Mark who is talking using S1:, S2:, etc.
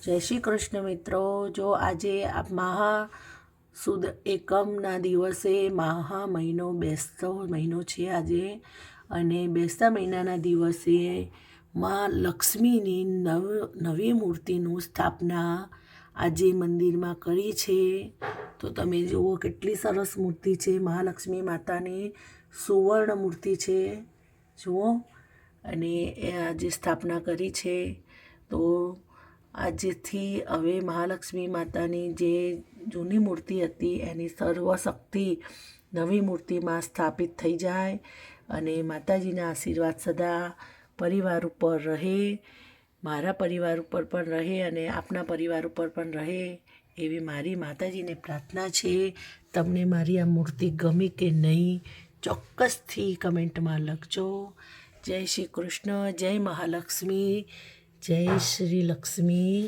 S1: જય શ્રી કૃષ્ણ મિત્રો। જો આજે મહા સુદ એકમના દિવસે મહા મહિનો બેસતો મહિનો છે આજે, અને બેસતા મહિનાના દિવસે માં લક્ષ્મીની નવી મૂર્તિનું સ્થાપના આજે મંદિરમાં કરી છે। તો તમે જુઓ કેટલી સરસ મૂર્તિ છે, મહાલક્ષ્મી માતાની સુવર્ણ મૂર્તિ છે જુઓ। અને એ આજે સ્થાપના કરી છે। તો આજથી હવે મહાલક્ષ્મી માતાની જે જૂની મૂર્તિ હતી એની સર્વશક્તિ નવી મૂર્તિમાં સ્થાપિત થઈ જાય, અને માતાજીના આશીર્વાદ સદા પરિવાર ઉપર રહે, મારા પરિવાર ઉપર પણ રહે અને આપના પરિવાર ઉપર પણ રહે એવી મારી માતાજીને પ્રાર્થના છે। તમને મારી આ મૂર્તિ ગમી કે નહીં ચોક્કસથી કમેન્ટમાં લખજો। જય શ્રી કૃષ્ણ, જય મહાલક્ષ્મી, જય શ્રી લક્ષ્મી।